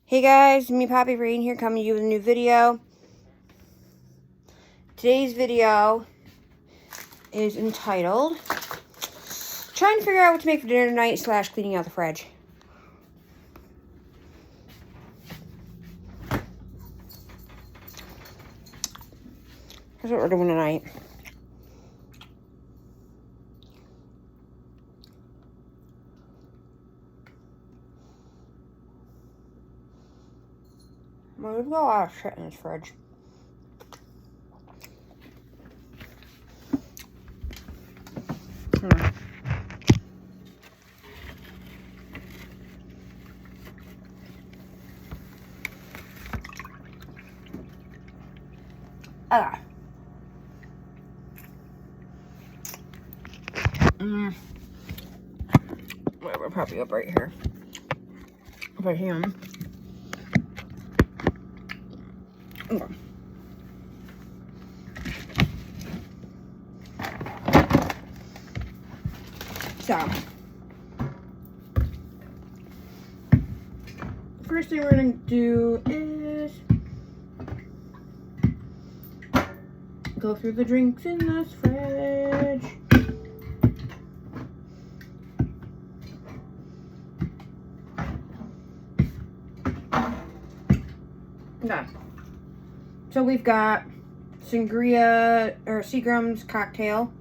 Hey guys, me Poppy Rain here, coming to you with a new video. Today's video is entitled trying to figure out what to make for dinner tonight / cleaning out the fridge. That's what we're doing tonight. Well, we've got a lot of shit in this fridge. Ah. We're probably up right here. Over here. Okay. So, first thing we're gonna do is go through the drinks in this fridge. Okay. So we've got sangria or Seagram's cocktail.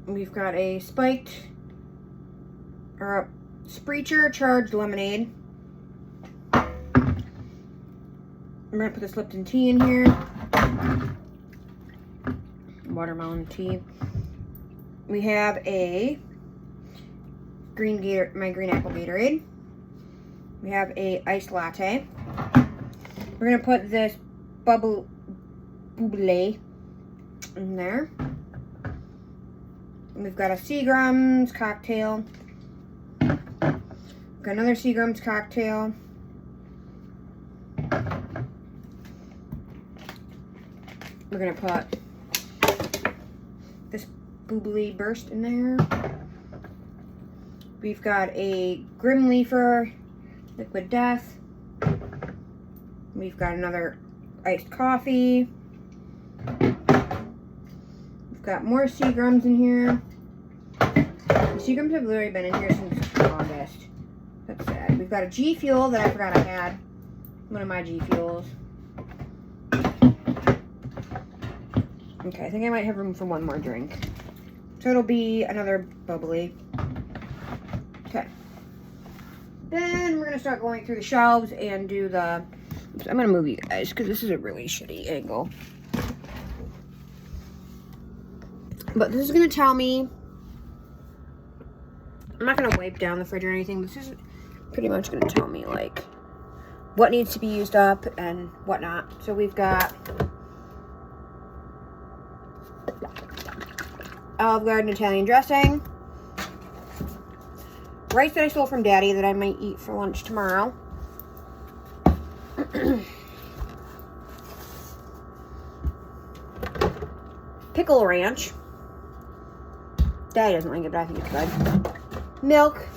We've got a spiked or a Spreacher charged lemonade. I'm gonna put this Lipton tea in here. Watermelon tea. We have a green apple Gatorade. We have a iced latte. We're gonna put this bubbly in there. And we've got a Seagram's cocktail. Got another Seagram's cocktail. We're gonna put this bubbly burst in there. We've got a Grim Leafer Liquid Death. We've got another iced coffee. We've got more Seagrams in here. The Seagrams have literally been in here since August. That's sad. We've got a G Fuel that I forgot I had. One of my G Fuels. Okay, I think I might have room for one more drink. So it'll be another bubbly. Okay. Then we're going to start going through the shelves and do the... Oops, I'm going to move you guys because this is a really shitty angle. But this is going to tell me... I'm not going to wipe down the fridge or anything. This is pretty much going to tell me, like, what needs to be used up and whatnot. So we've got Olive Garden Italian dressing. Rice that I stole from Daddy that I might eat for lunch tomorrow. Pickle ranch. Daddy doesn't like it, but I think it's good. Milk.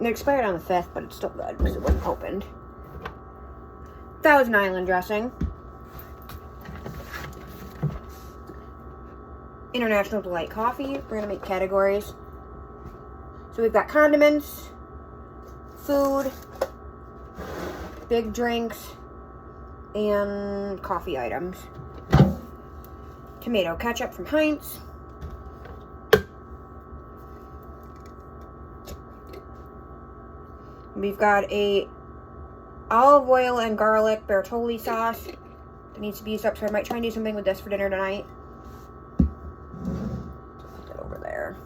It expired on the 5th, but it's still good because it wasn't opened. Thousand Island dressing. International Delight coffee. We're going to make categories. So we've got condiments, food, big drinks, and coffee items. Tomato ketchup from Heinz. We've got a olive oil and garlic Bertolli sauce that needs to be used up, so I might try and do something with this for dinner tonight. Put that over there.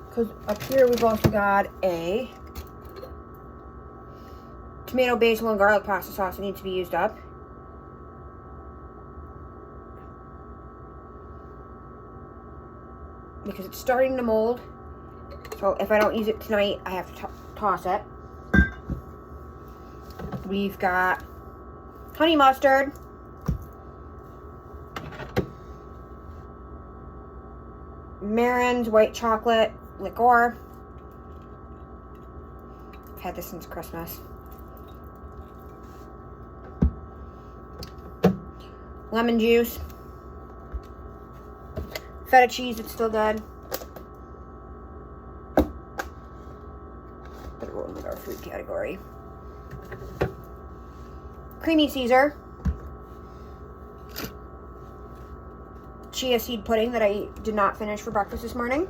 Because up here we've also got a tomato, basil, and garlic pasta sauce that needs to be used up. Because it's starting to mold. So if I don't use it tonight, I have to toss it. We've got honey mustard. Marin's white chocolate liqueur. I've had this since Christmas. Lemon juice. Feta cheese, it's still good. Better go with our food category. Creamy Caesar. Chia seed pudding that I did not finish for breakfast this morning.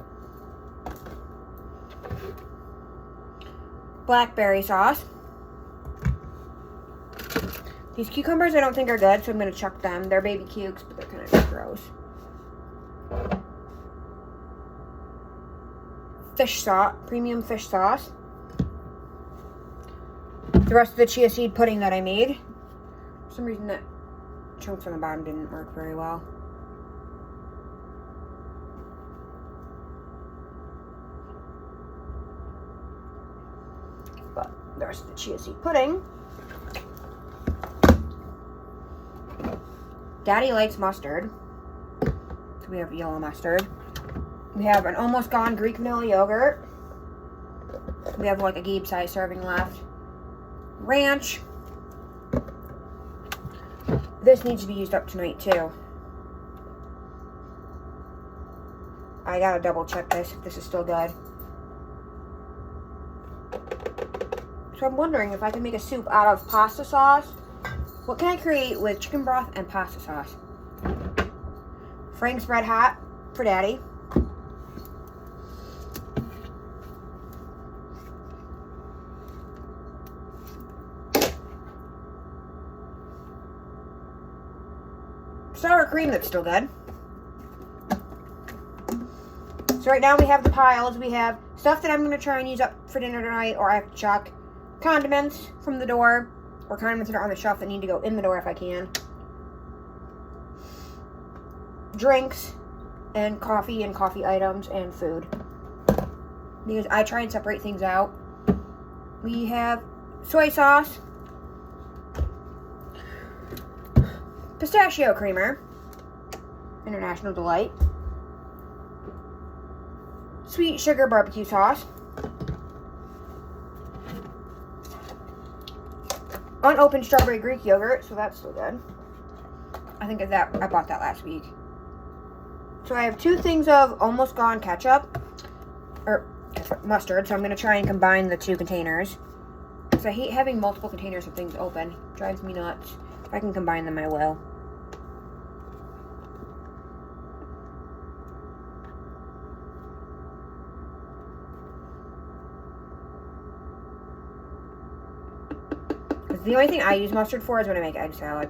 Blackberry sauce. These cucumbers I don't think are good, so I'm going to chuck them. They're baby cukes, but they're kind of gross. Fish sauce, premium fish sauce. The rest of the chia seed pudding that I made. For some reason that chunks on the bottom didn't work very well. But the rest of the chia seed pudding. Daddy likes mustard. So we have yellow mustard. We have an almost gone Greek vanilla yogurt. We have like a Gabe size serving left. Ranch. This needs to be used up tonight too. I gotta double check this if this is still good. So I'm wondering if I can make a soup out of pasta sauce. What can I create with chicken broth and pasta sauce? Frank's Red Hot for Daddy. Sour cream that's still good. So right now we have the piles. We have stuff that I'm going to try and use up for dinner tonight, or I have to chuck. Condiments from the door, or condiments that are on the shelf that need to go in the door if I can. Drinks, and coffee items, and food. Because I try and separate things out. We have soy sauce. Pistachio creamer. International Delight. Sweet sugar barbecue sauce. Unopened strawberry Greek yogurt, so that's still good. I think I bought that last week. So I have 2 things of almost gone ketchup, or mustard, so I'm going to try and combine the 2 containers. Because I hate having multiple containers of things open. It drives me nuts. If I can combine them, I will. The only thing I use mustard for is when I make egg salad.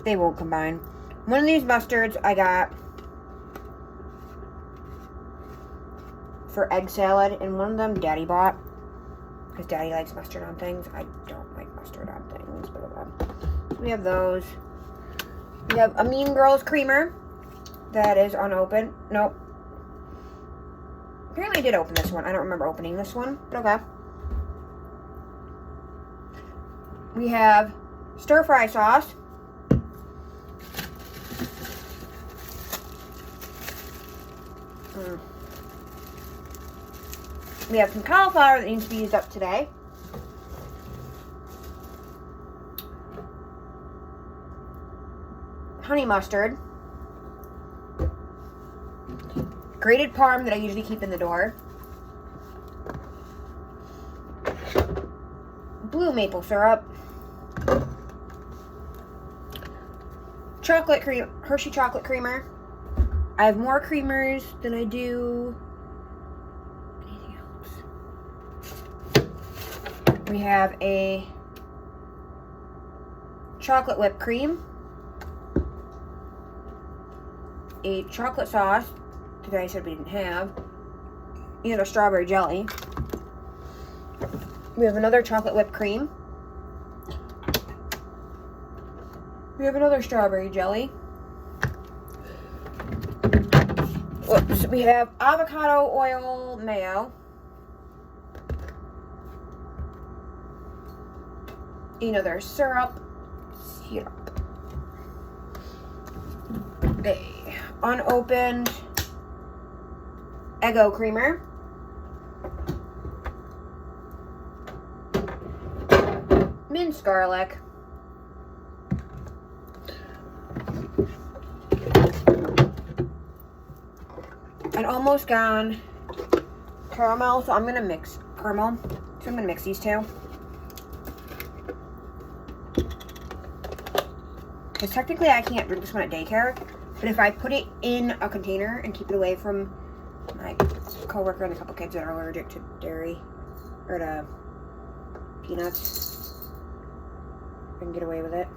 They won't combine. One of these mustards I got for egg salad, and one of them Daddy bought. Because Daddy likes mustard on things. I don't like mustard on things, but we have those. We have a Mean Girls creamer. That is unopened. Nope. Apparently I did open this one. I don't remember opening this one, but okay. We have stir fry sauce. We have some cauliflower that needs to be used up today. Honey mustard. Grated parm that I usually keep in the door. Blue maple syrup. Chocolate cream, Hershey chocolate creamer. I have more creamers than I do anything else. We have a chocolate whipped cream. A chocolate sauce that I said we didn't have, and a strawberry jelly. We have another chocolate whipped cream. We have another strawberry jelly. Whoops. We have avocado oil mayo. Another syrup. a unopened Eggo creamer. Minced garlic. And almost gone caramel, so I'm going to mix caramel. So I'm going to mix these two. Because technically I can't drink this one at daycare, but if I put it in a container and keep it away from my coworker and a couple kids that are allergic to dairy or to peanuts, I can get away with it.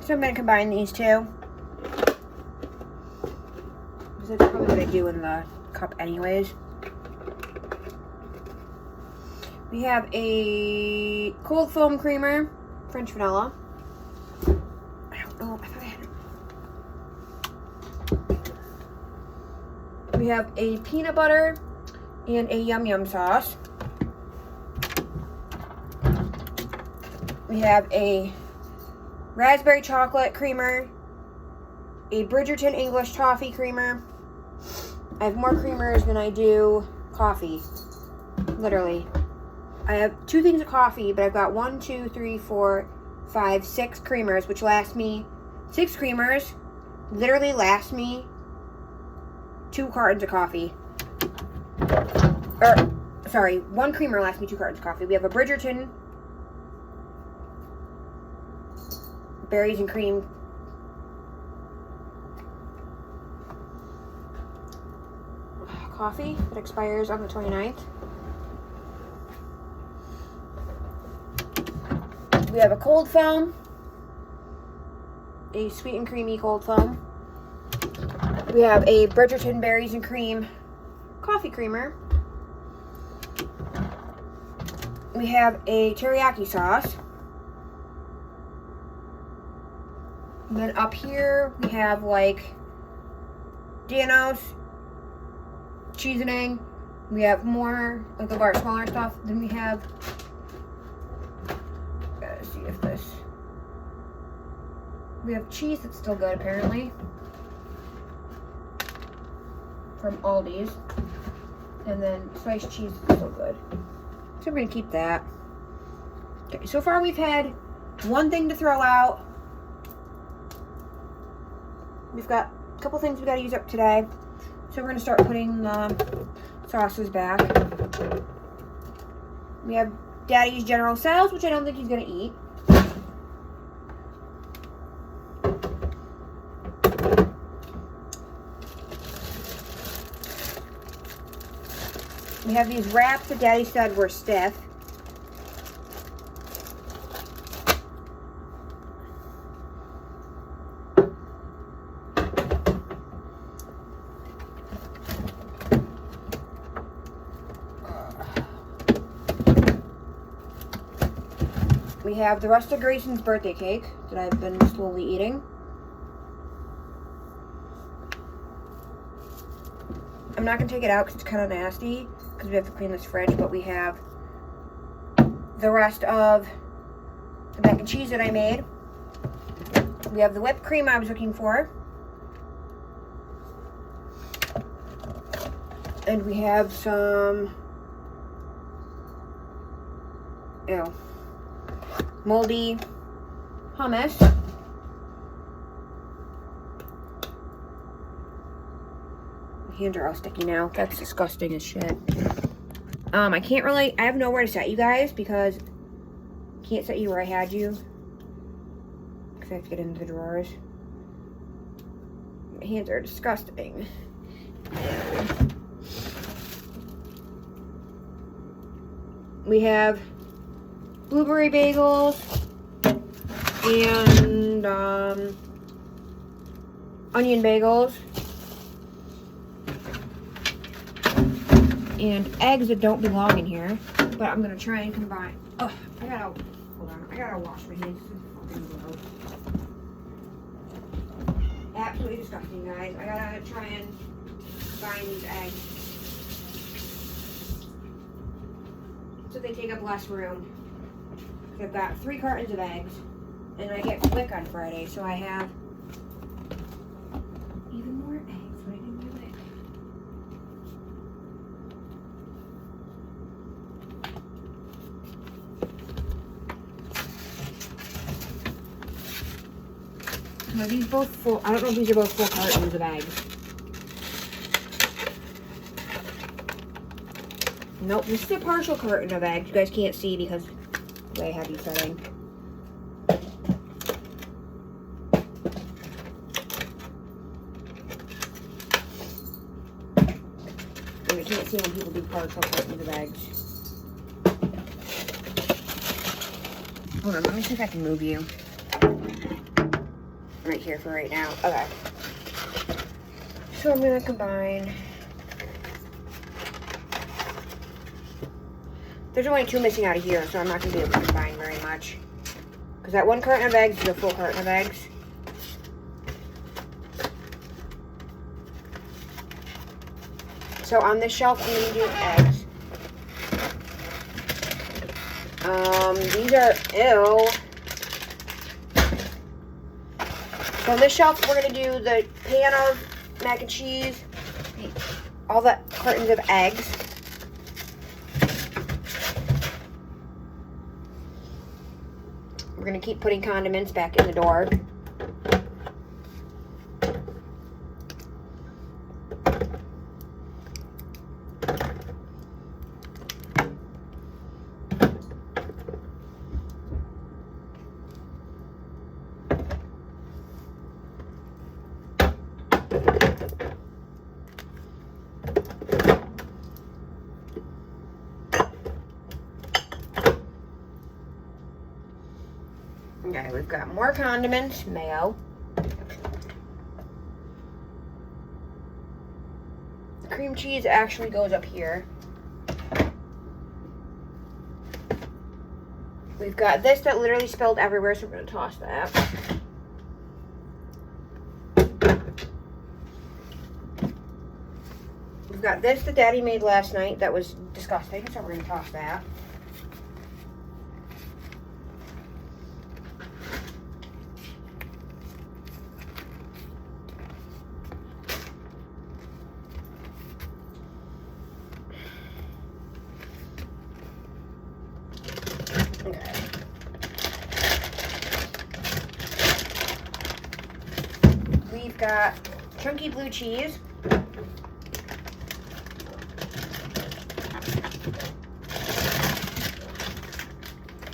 So I'm going to combine these two. Because that's probably what I do in the cup anyways. We have a cold foam creamer, French vanilla. I don't know, I thought I had it. We have a peanut butter and a yum yum sauce. We have a raspberry chocolate creamer, a Bridgerton English toffee creamer. I have more creamers than I do coffee, literally. I have 2 things of coffee, but I've got 1, 2, 3, 4, 5, 6 creamers, which last me, 6 creamers, literally last me 2 cartons of coffee. Or, sorry, 1 creamer lasts me 2 cartons of coffee. We have a Bridgerton berries and cream coffee that expires on the 29th. We have a cold foam, a sweet and creamy cold foam. We have a Bridgerton berries and cream coffee creamer. We have a teriyaki sauce. And then up here, we have like Danos, seasoning. We have more like of our smaller stuff. Then we have, gotta see if this, we have cheese that's still good apparently from Aldi's. And then sliced cheese is still good. So we're gonna keep that. Okay, so far we've had 1 thing to throw out. We've got a couple things we gotta use up today. So we're gonna start putting the sauces back. We have Daddy's General Tso's, which I don't think he's gonna eat. We have these wraps that Daddy said were stiff. We have the rest of Grayson's birthday cake that I've been slowly eating. I'm not going to take it out because it's kind of nasty because we have to clean this fridge, but we have the rest of the mac and cheese that I made. We have the whipped cream I was looking for. And we have some, moldy hummus. My hands are all sticky now. That's disgusting as shit. I can't really, I have nowhere to set you guys because I can't set you where I had you. Because I have to get into the drawers. My hands are disgusting. We have blueberry bagels and onion bagels and eggs that don't belong in here, but I'm gonna try and combine. Oh, hold on, I gotta wash my hands. absolutely disgusting, guys. I gotta try and combine these eggs so they take up less room. I've got 3 cartons of eggs, and I get quick on Friday, so I have even more eggs when I didn't do it. Are these both full? I don't know if these are both full cartons of eggs. Nope, this is a partial carton of eggs. You guys can't see because of the way I have these setting. And you can't see when people do partial cartons of eggs. Hold on, let me see if I can move you. Right here for right now. Okay. So I'm gonna combine. There's only 2 missing out of here, so I'm not gonna be able to combine very much. Because that 1 carton of eggs is a full carton of eggs. So on this shelf, I'm gonna do eggs. These are ew. So on this shelf, we're going to do the pan of mac and cheese, all the cartons of eggs. We're going to keep putting condiments back in the door. Okay, we've got more condiments, mayo. The cream cheese actually goes up here. We've got this that literally spilled everywhere, so we're going to toss that. We've got this that Daddy made last night that was disgusting, so we're going to toss that. Okay. We've got chunky blue cheese.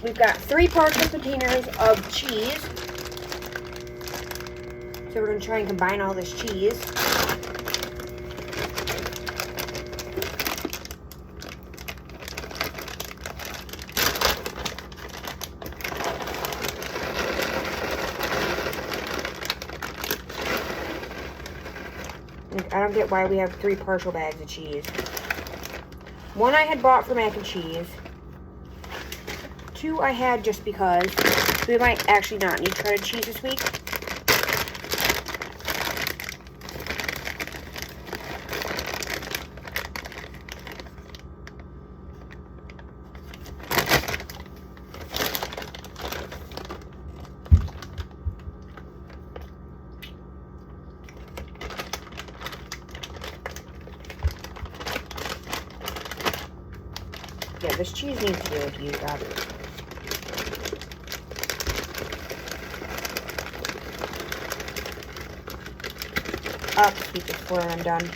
We've got 3 partial containers of cheese. So we're going to try and combine all this cheese. I don't get why we have 3 partial bags of cheese. 1 I had bought for mac and cheese. 2 I had just because. We might actually not need shredded cheese this week. Yeah, this cheese needs to be like used up. I'll keep it before I'm done.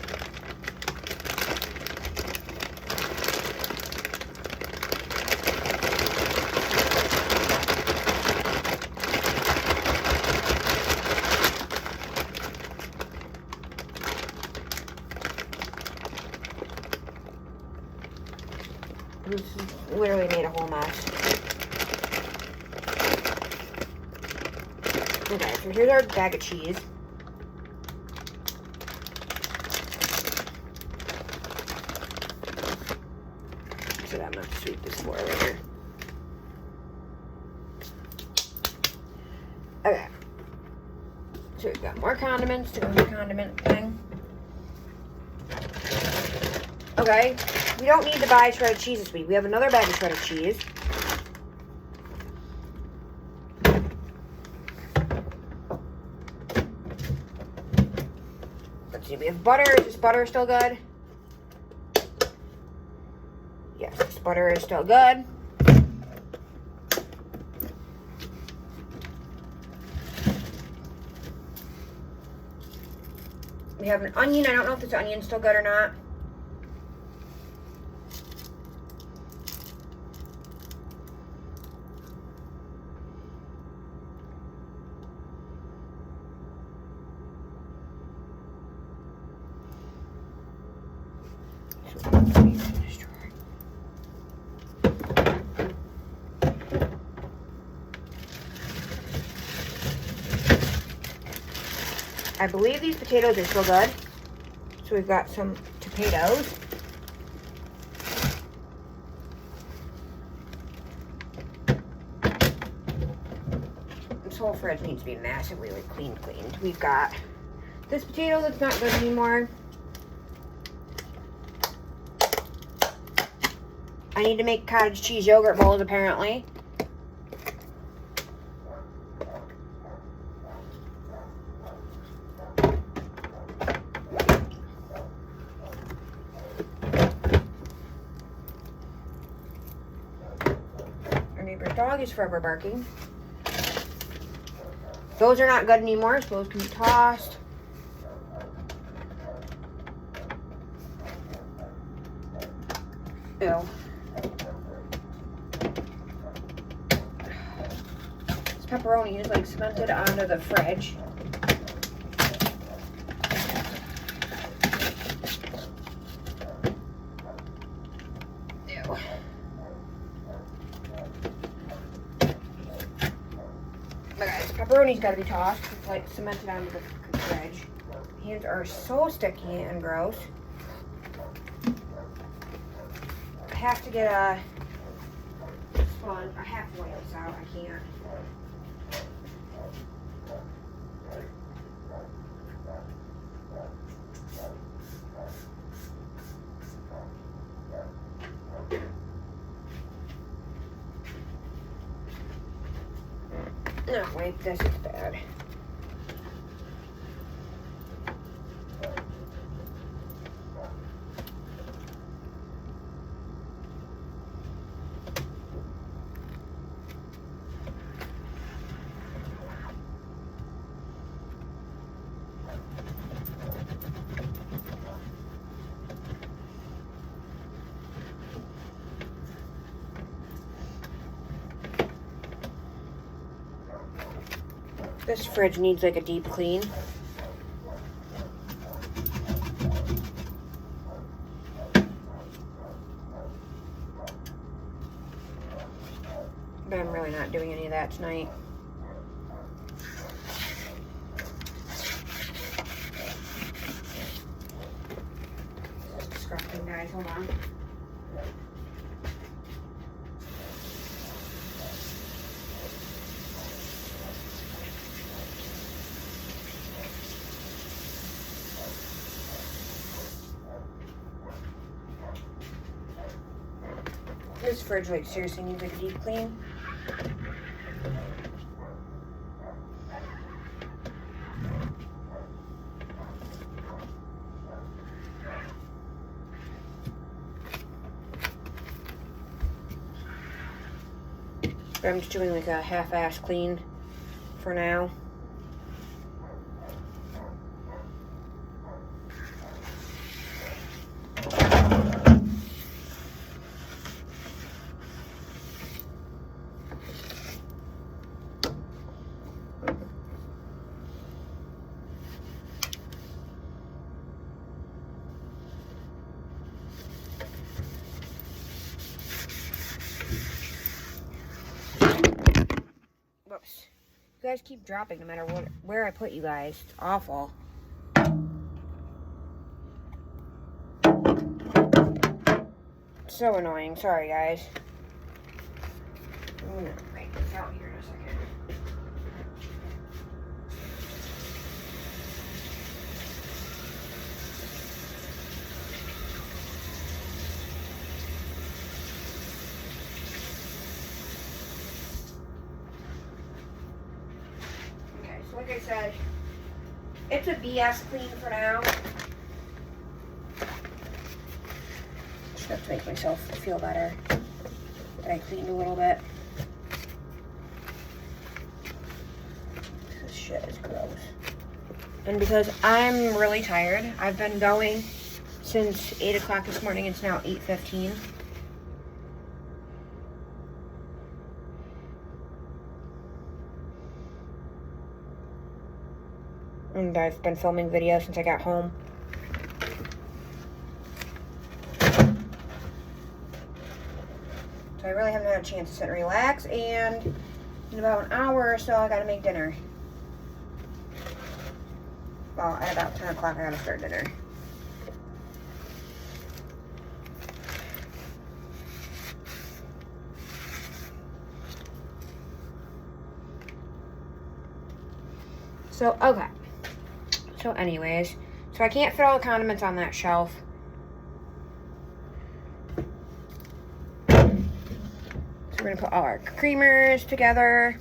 This literally made a whole mess. Okay, so here's our bag of cheese. So I'm going to sweep this floor later. Okay. So we've got more condiments to go in the condiment thing. Okay, we don't need to buy shredded cheese this week. We have another bag of shredded cheese. Let's see, we have butter. Is this butter still good? Yes, this butter is still good. We have an onion. I don't know if this onion's still good or not. I believe these potatoes are still good. So we've got some potatoes. This whole fridge needs to be massively cleaned. We've got this potato that's not good anymore. I need to make cottage cheese yogurt bowls apparently. Dog is forever barking. Those are not good anymore, so those can be tossed. Ew. This pepperoni is like cemented onto the fridge. Pepperoni's got to be tossed. It's like cemented onto the fridge. Hands are so sticky and gross. I have to get a sponge. I have to wipe this out. I can't. No, wait, this is bad. This fridge needs like a deep clean. But I'm really not doing any of that tonight. This is disgusting, guys. Hold on. This fridge, like, seriously needs like a deep clean. But I'm just doing like a half-ass clean for now. Whoops. You guys keep dropping no matter where I put you guys. It's awful. So annoying. Sorry, guys. I'm gonna write this out here in a second. like I said, it's a BS clean for now. Just have to make myself feel better that I cleaned a little bit. This shit is gross. And because I'm really tired, I've been going since 8 o'clock this morning. It's now 8:15. And I've been filming videos since I got home. So I really haven't had a chance to sit and relax. And in about an hour or so, I gotta make dinner. Well, at about 10 o'clock, I gotta start dinner. So, okay. So anyways, so I can't fit all the condiments on that shelf. So we're gonna put all our creamers together.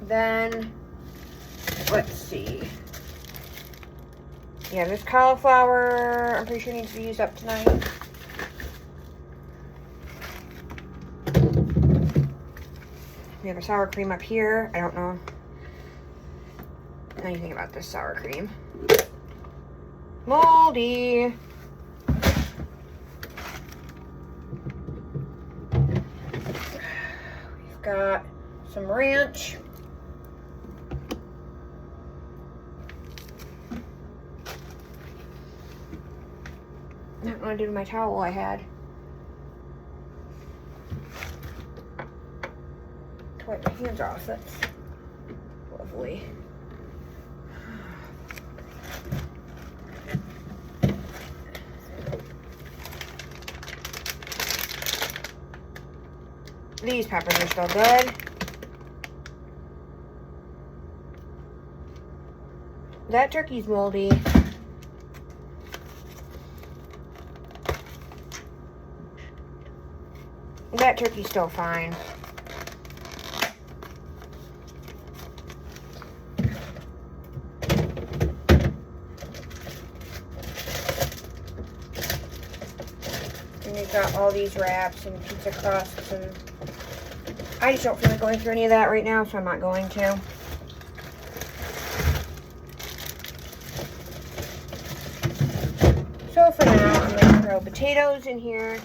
Then, let's see. Yeah, this cauliflower, I'm pretty sure needs to be used up tonight. We have a sour cream up here. I don't know anything about this sour cream. Moldy. We've got some ranch. I don't want to do my towel I had. To wipe my hands off. That's lovely. These peppers are still good. That turkey's moldy. That turkey's still fine. And we've got all these wraps and pizza crusts, and I just don't feel like going through any of that right now, so I'm not going to. So for now, I'm going to throw potatoes in here.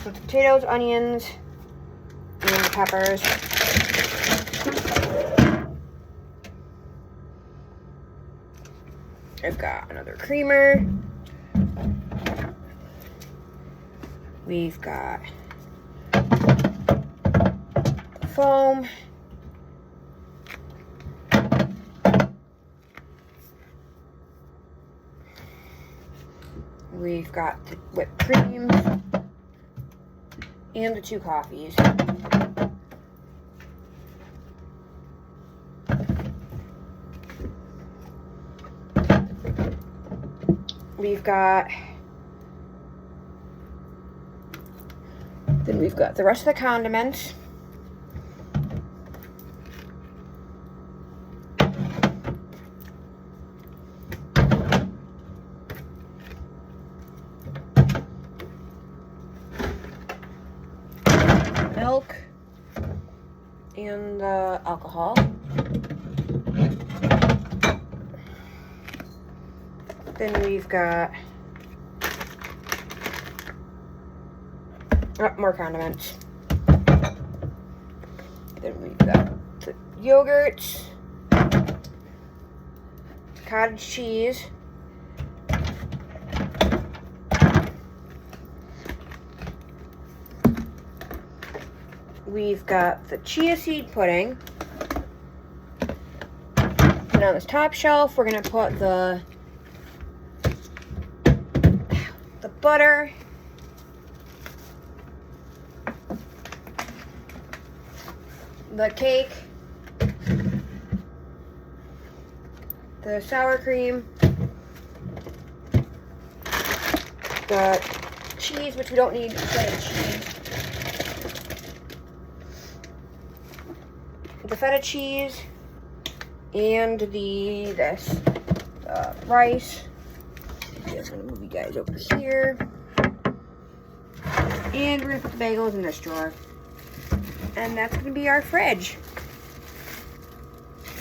So potatoes, onions, and the peppers. I've got another creamer. We've got foam. We've got the whipped cream. And the 2 coffees. We've got the rest of the condiments. Milk and the alcohol. Then we've got more condiments. Then we've got the yogurt, cottage cheese, we've got the chia seed pudding. And on this top shelf, we're going to put the butter. The cake. The sour cream. The cheese, which we don't need shredded cheese. The feta cheese. And the rice. I'm just gonna move you guys over here. And we're gonna put the bagels in this drawer. And that's gonna be our fridge.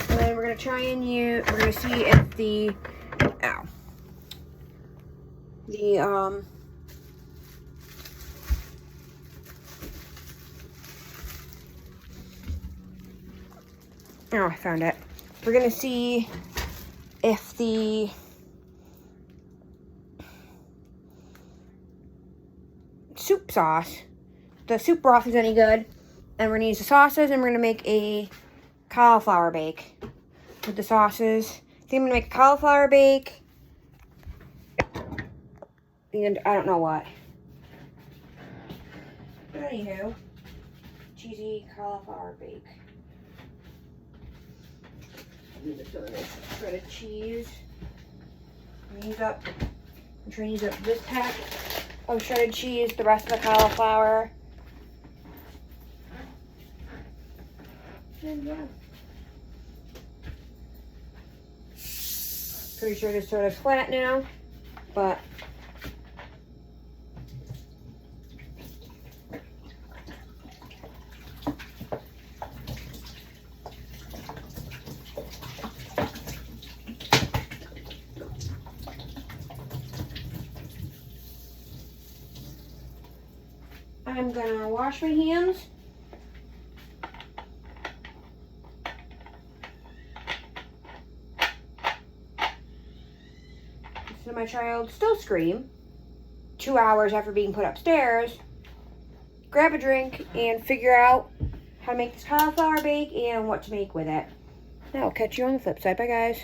And then we're gonna we're gonna see if the oh, I found it. We're gonna see if the soup sauce, the soup broth is any good. And we're gonna use the sauces, and we're gonna make a cauliflower bake with the sauces. I think I'm gonna make a cauliflower bake. And I don't know what. But anywho, cheesy cauliflower bake. I'm just doing this shredded cheese. I'm trying to use up this pack of shredded cheese, the rest of the cauliflower. And yeah. Pretty sure it's sort of flat now, but I'm gonna wash my hands. So my child still scream 2 hours after being put upstairs. Grab a drink and figure out how to make this cauliflower bake and what to make with it. I'll catch you on the flip side. Bye, guys.